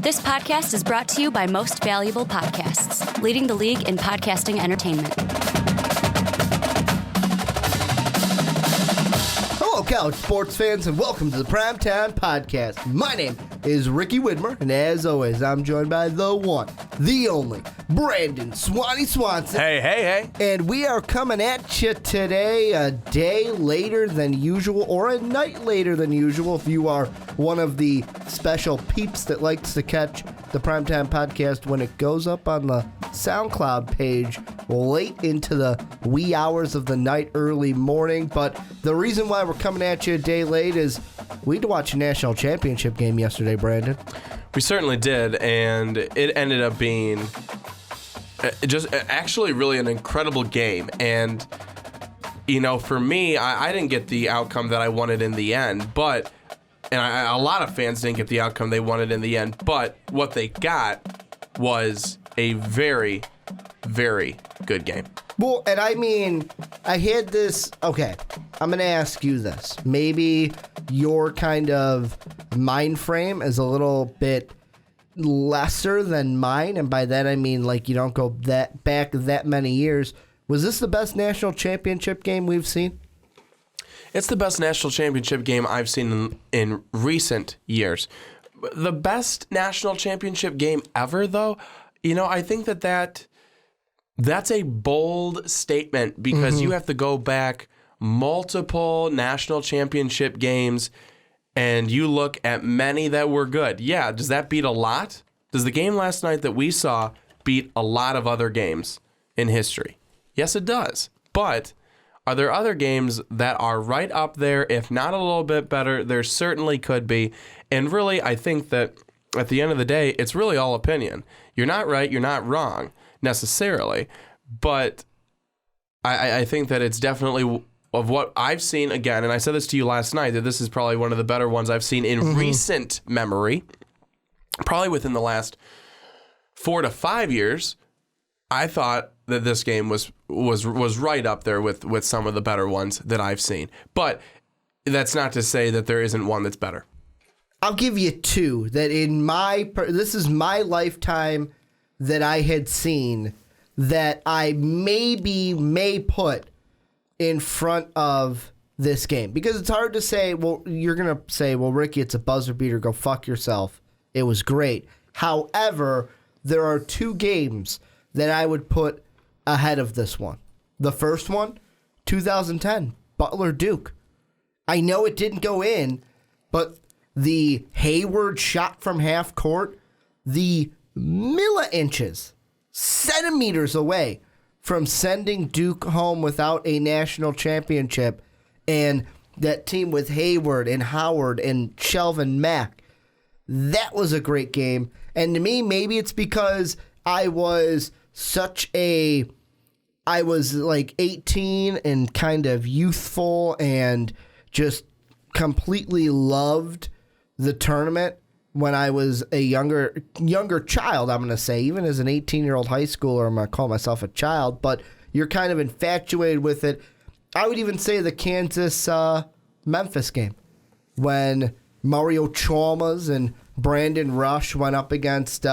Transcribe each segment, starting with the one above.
This podcast is brought to you by Most Valuable Podcasts, leading the league in podcasting entertainment. Hello, college sports fans, and welcome to the Primetime Podcast. My name is Ricky Widmer, and as always, I'm joined by the one, the only, Brandon Swanson. Hey. And we are coming at you today a day later than usual, or a night later than usual, if you are one of the special peeps that likes to catch the Primetime Podcast when it goes up on the SoundCloud page late into the wee hours of the night, early morning. But the reason why we're coming at you a day late is we had to watch a national championship game yesterday, Brandon. We certainly did, and it ended up being just actually really an incredible game. And, you know, for me, I didn't get the outcome that I wanted in the end, but, and a lot of fans didn't get the outcome they wanted in the end, but what they got was a very, very good game. Well, and I mean, I had this, okay, I'm going to ask you this. Maybe your kind of mind frame is a little bit lesser than mine, and by that I mean, like, you don't go back that many years. Was this the best national championship game we've seen? It's the best national championship game I've seen in recent years. The best national championship game ever, though, you know, I think that's a bold statement because you have to go back multiple national championship games and you look at many that were good. Yeah, does that beat a lot? Does the game last night that we saw beat a lot of other games in history? Yes, it does. But are there other games that are right up there, if not a little bit better? There certainly could be. And really, I think that at the end of the day, it's really all opinion. You're not right, you're not wrong necessarily, but I think that it's definitely, of what I've seen, again, and I said this to you last night, that this is probably one of the better ones I've seen in recent memory, probably within the last 4 to 5 years. I thought that this game was right up there with some of the better ones that I've seen. But that's not to say that there isn't one that's better. I'll give you two that this is my lifetime that I had seen that I may put in front of this game. Because it's hard to say, well, you're going to say, well, Ricky, it's a buzzer beater, go fuck yourself. It was great. However, there are two games that I would put ahead of this one. The first one, 2010, Butler-Duke. I know it didn't go in, but the Hayward shot from half court, the milli-inches, centimeters away from sending Duke home without a national championship, and that team with Hayward and Howard and Shelvin Mack, that was a great game. And to me, maybe it's because I was like 18 and kind of youthful and just completely loved the tournament when I was a younger child, I'm going to say. Even as an 18-year-old high schooler, I'm going to call myself a child, but you're kind of infatuated with it. I would even say the Kansas-Memphis game when Mario Chalmers and Brandon Rush went up against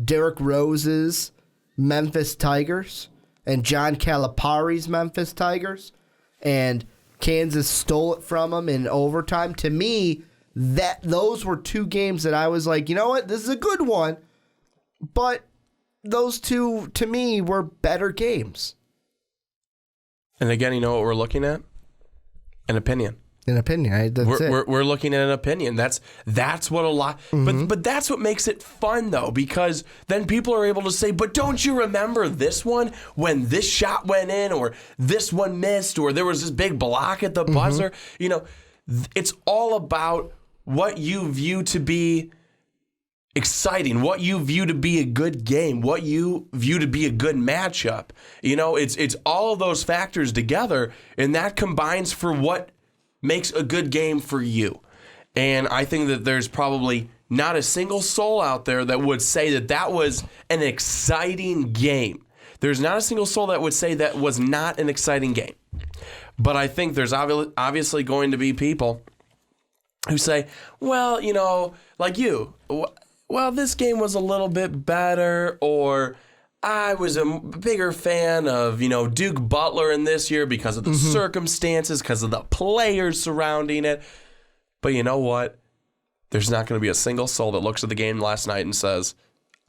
Derrick Rose's Memphis Tigers and John Calipari's Memphis Tigers, and Kansas stole it from them in overtime. To me, those were two games that I was like, you know what, this is a good one, but those two, to me, were better games. And again, you know what we're looking at? An opinion. An opinion. We're looking at an opinion. That's what a lot. But that's what makes it fun, though, because then people are able to say, "But don't you remember this one when this shot went in, or this one missed, or there was this big block at the buzzer?" You know, it's all about what you view to be exciting, what you view to be a good game, what you view to be a good matchup. You know, it's all of those factors together, and that combines for what makes a good game for you. And I think that there's probably not a single soul out there that would say that was an exciting game. There's not a single soul that would say that was not an exciting game. But I think there's obviously going to be people who say, well, you know, like you, well, this game was a little bit better, or I was a bigger fan of, Duke Butler in this year because of the circumstances, because of the players surrounding it. But you know what? There's not going to be a single soul that looks at the game last night and says,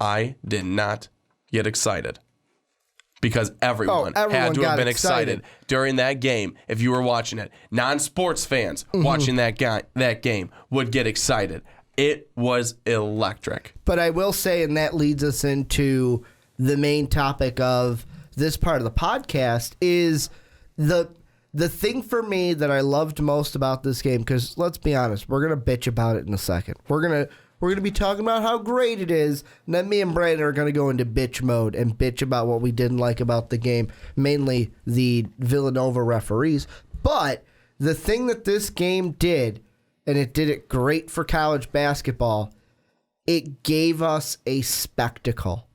I did not get excited. Because everyone had to have been excited during that game. If you were watching it, non-sports fans watching that game would get excited. It was electric. But I will say, and that leads us into the main topic of this part of the podcast, is the thing for me that I loved most about this game, because let's be honest, we're going to bitch about it in a second. We're going to be talking about how great it is, and then me and Brandon are going to go into bitch mode and bitch about what we didn't like about the game, mainly the Villanova referees. But the thing that this game did, and it did it great for college basketball, it gave us a spectacle.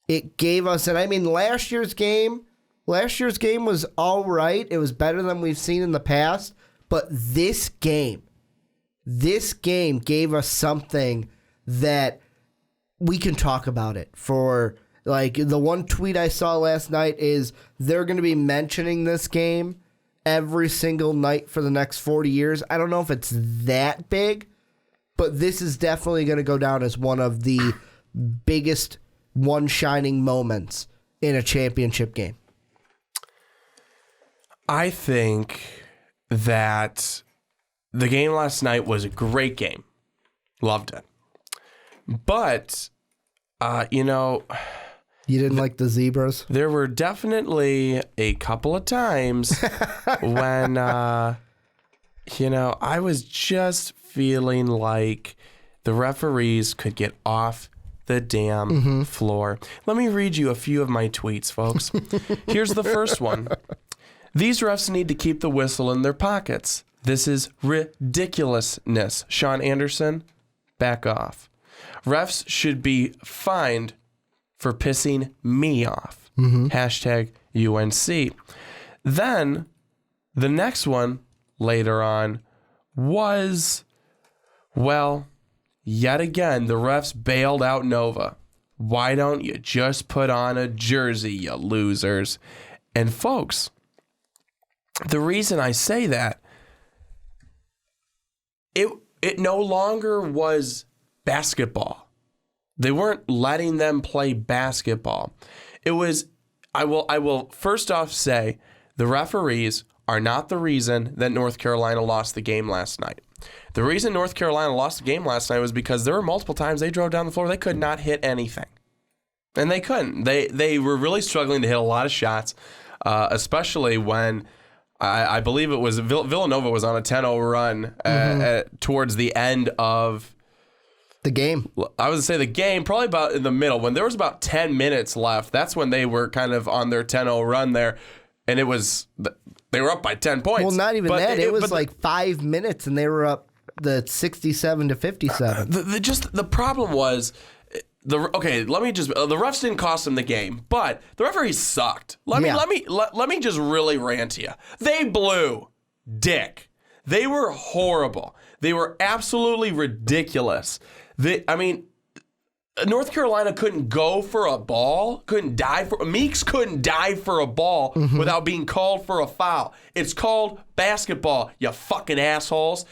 It gave us, and I mean, last year's game was all right. It was better than we've seen in the past, but this game gave us something that we can talk about it for. Like, the one tweet I saw last night is they're going to be mentioning this game every single night for the next 40 years. I don't know if it's that big, but this is definitely going to go down as one of the biggest one shining moments in a championship game. I think that the game last night was a great game. Loved it. But, You didn't like the zebras? There were definitely a couple of times when, I was just feeling like the referees could get off the damn floor. Let me read you a few of my tweets, folks. Here's the first one. These refs need to keep the whistle in their pockets. This is ridiculousness. Sean Anderson, back off. Refs should be fined for pissing me off. Hashtag UNC. Then the next one later on was, well, yet again, the refs bailed out Nova. Why don't you just put on a jersey, you losers? And folks, the reason I say that, it no longer was basketball. They weren't letting them play basketball. It was, I will first off say, the referees are not the reason that North Carolina lost the game last night. The reason North Carolina lost the game last night was because there were multiple times they drove down the floor. They could not hit anything. And they couldn't. They were really struggling to hit a lot of shots, especially when I believe it was Villanova was on a 10-0 run towards the end of the game. I would say the game, probably about in the middle. When there was about 10 minutes left, that's when they were kind of on their 10-0 run there. And they were up by 10 points. Well, not even that. It was like 5 minutes, and they were up the 67-57. The problem was, the refs didn't cost them the game, but the referees sucked. Let me just really rant to you. They blew dick. They were horrible. They were absolutely ridiculous. North Carolina couldn't go for a ball, Meeks couldn't dive for a ball without being called for a foul. It's called basketball, you fucking assholes.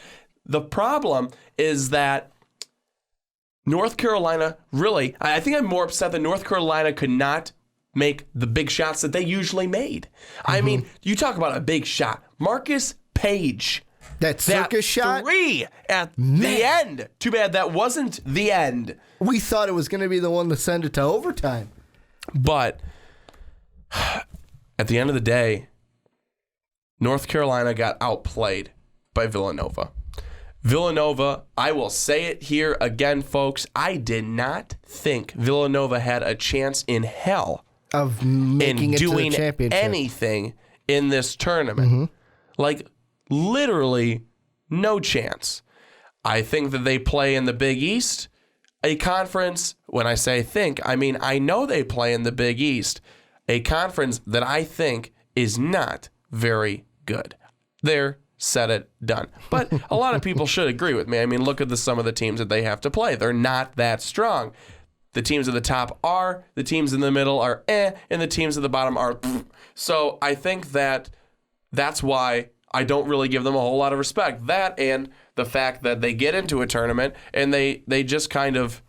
The problem is that North Carolina, really, I think I'm more upset that North Carolina could not make the big shots that they usually made. I mean, you talk about a big shot. Marcus Page. That circus shot? 3 at the end. Too bad that wasn't the end. We thought it was going to be the one to send it to overtime. But at the end of the day, North Carolina got outplayed by Villanova. Villanova, I will say it here again, folks. I did not think Villanova had a chance in hell of making it to the championship, anything in this tournament. Like, literally no chance. I think that they play in the Big East, a conference. When I say think, I mean I know they play in the Big East, a conference that I think is not very good. They're said it, done. But a lot of people should agree with me. I mean, look at some of the teams that they have to play. They're not that strong. The teams at the top are, the teams in the middle are and the teams at the bottom are So I think that's why I don't really give them a whole lot of respect. That and the fact that they get into a tournament and they just kind of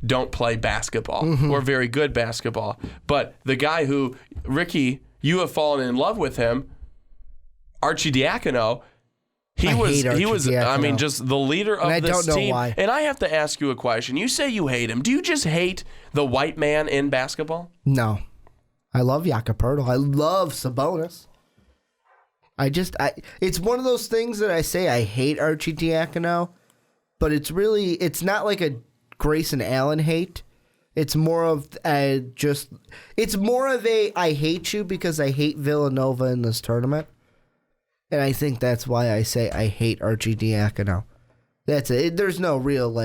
don't play basketball or very good basketball. But the guy who, Ricky, you have fallen in love with him, Archie Diacono, he was I mean, just the leader of this team. I don't know why. And I have to ask you a question. You say you hate him. Do you just hate the white man in basketball? No. I love Jakob Poeltl. I love Sabonis. It's one of those things that I say I hate Archie Diacono, but it's not like a Grayson Allen hate. It's more of I hate you because I hate Villanova in this tournament. And I think that's why I say I hate Archie Diacono. That's it. There's no real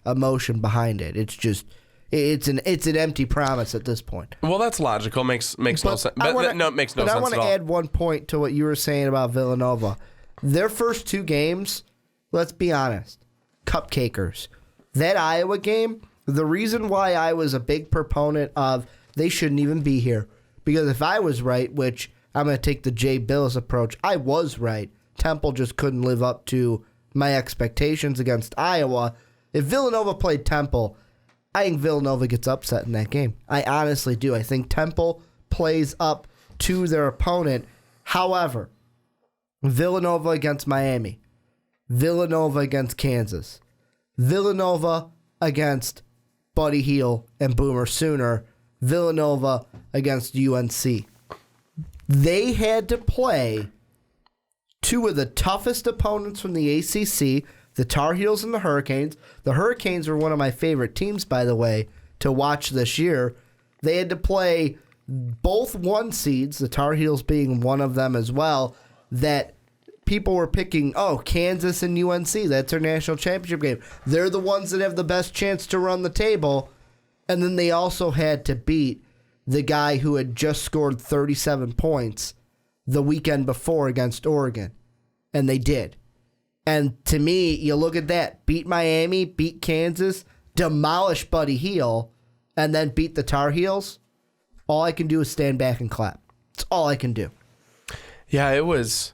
emotion behind it. It's just it's an empty promise at this point. Well, that's logical. Makes no sense. It makes no sense. But I want to add one point to what you were saying about Villanova. Their first two games, let's be honest, cupcakers. That Iowa game, the reason why I was a big proponent of they shouldn't even be here, because if I was right, which I'm going to take the Jay Billis approach, I was right. Temple just couldn't live up to my expectations against Iowa. If Villanova played Temple, I think Villanova gets upset in that game. I honestly do. I think Temple plays up to their opponent. However, Villanova against Miami, Villanova against Kansas, Villanova against Buddy Hield and Boomer Sooner, Villanova against UNC. They had to play two of the toughest opponents from the ACC, the Tar Heels and the Hurricanes. The Hurricanes were one of my favorite teams, by the way, to watch this year. They had to play both one seeds, the Tar Heels being one of them as well, that people were picking, Kansas and UNC, that's their national championship game. They're the ones that have the best chance to run the table. And then they also had to beat the guy who had just scored 37 points the weekend before against Oregon. And they did. And to me, you look at that, beat Miami, beat Kansas, demolish Buddy Hield, and then beat the Tar Heels. All I can do is stand back and clap. It's all I can do. Yeah, it was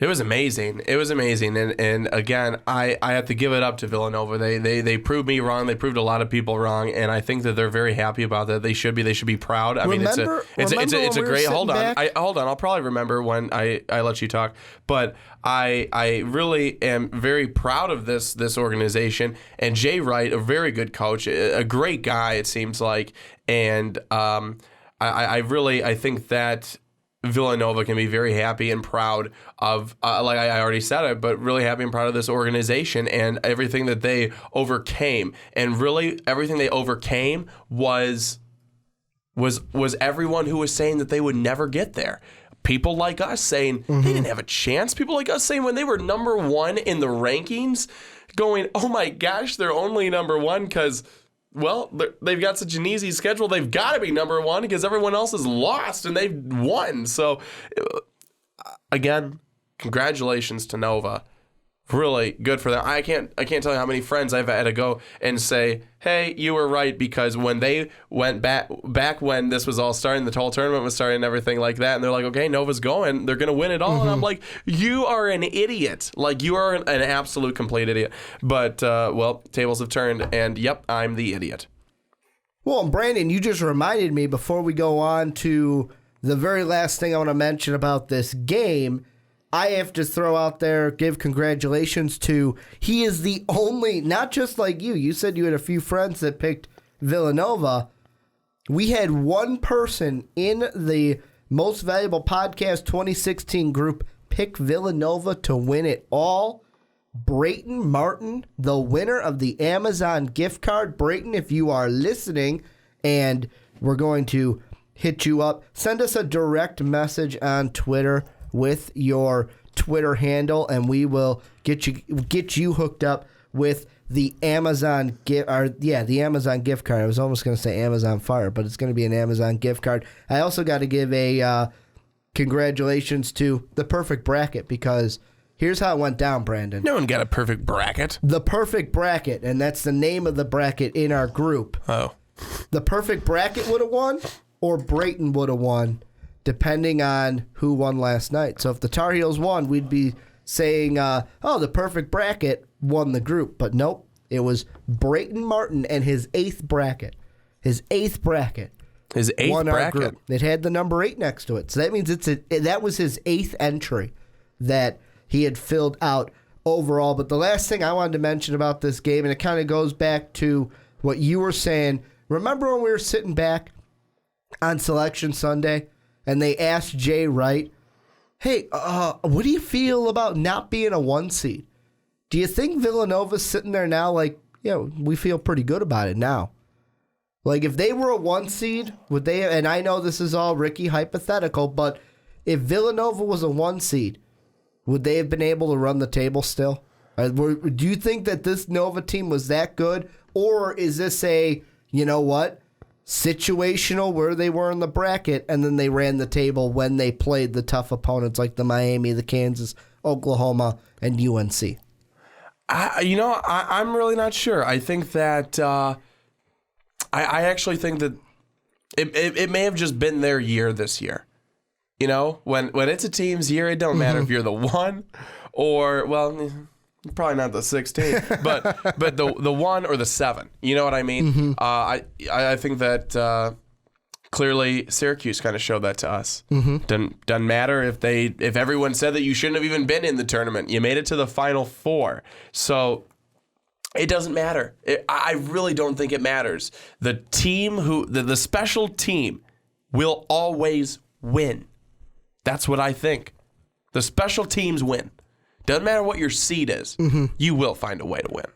amazing. It was amazing. And again, I have to give it up to Villanova. They proved me wrong. They proved a lot of people wrong. And I think that they're very happy about that. They should be proud. I mean, it's a great, hold on. I'll probably remember when I let you talk, but I really am very proud of this organization, and Jay Wright, a very good coach, a great guy, it seems like. And, I think that Villanova can be very happy and proud of, like I already said it, but really happy and proud of this organization and everything that they overcame. And really, everything they overcame was everyone who was saying that they would never get there. People like us saying they didn't have a chance. People like us saying when they were number one in the rankings, going, oh my gosh, they're only number one because, well, they've got such an easy schedule. They've got to be number one because everyone else has lost and they've won. So, again, congratulations to Nova. Really good for them. I can't tell you how many friends I've had to go and say, hey, you were right, because when they went back when this was all starting, the whole tournament was starting and everything like that, and they're like, okay, Nova's going, they're going to win it all. And I'm like, you are an idiot. Like, you are an absolute complete idiot. But, well, tables have turned, and yep, I'm the idiot. Well, Brandon, you just reminded me before we go on to the very last thing I want to mention about this game, I have to throw out there, give congratulations to, he is the only, not just like you said you had a few friends that picked Villanova. We had one person in the Most Valuable Podcast 2016 group pick Villanova to win it all. Brayton Martin, the winner of the Amazon gift card. Brayton, if you are listening, and we're going to hit you up, send us a direct message on Twitter with your Twitter handle, and we will get you hooked up with the Amazon the Amazon gift card. I was almost going to say Amazon Fire, but it's going to be an Amazon gift card. I also got to give a congratulations to the Perfect Bracket, because Here's how it went down, Brandon. No one got a perfect bracket. The perfect bracket, and that's the name of the bracket in our group. Oh. The perfect bracket would have won, or Brayton would have won, depending on who won last night. So if the Tar Heels won, we'd be saying, the perfect bracket won the group. But nope, it was Brayton Martin and his eighth bracket. His eighth bracket. His eighth won bracket. Our group. It had the number 8 next to it. So that means that was his eighth entry that he had filled out overall. But the last thing I wanted to mention about this game, and it kind of goes back to what you were saying. Remember when we were sitting back on Selection Sunday and they asked Jay Wright, hey, what do you feel about not being a 1 seed? Do you think Villanova's sitting there now like, we feel pretty good about it now? Like, if they were a 1 seed, would they, and I know this is all Ricky hypothetical, but if Villanova was a 1 seed, would they have been able to run the table still? Do you think that this Nova team was that good? Or is this a, situational where they were in the bracket and then they ran the table when they played the tough opponents like the Miami, the Kansas, Oklahoma, and UNC? I'm really not sure. I think that I actually think that it may have just been their year this year. When it's a team's year, it don't matter if you're the 1 or, well, probably not the 16, but the 1 or the 7. You know what I mean? I think that clearly Syracuse kind of showed that to us. Doesn't matter if everyone said that you shouldn't have even been in the tournament. You made it to the Final Four. So it doesn't matter. I really don't think it matters. The team the special team will always win. That's what I think. The special teams win. Doesn't matter what your seed is. You will find a way to win.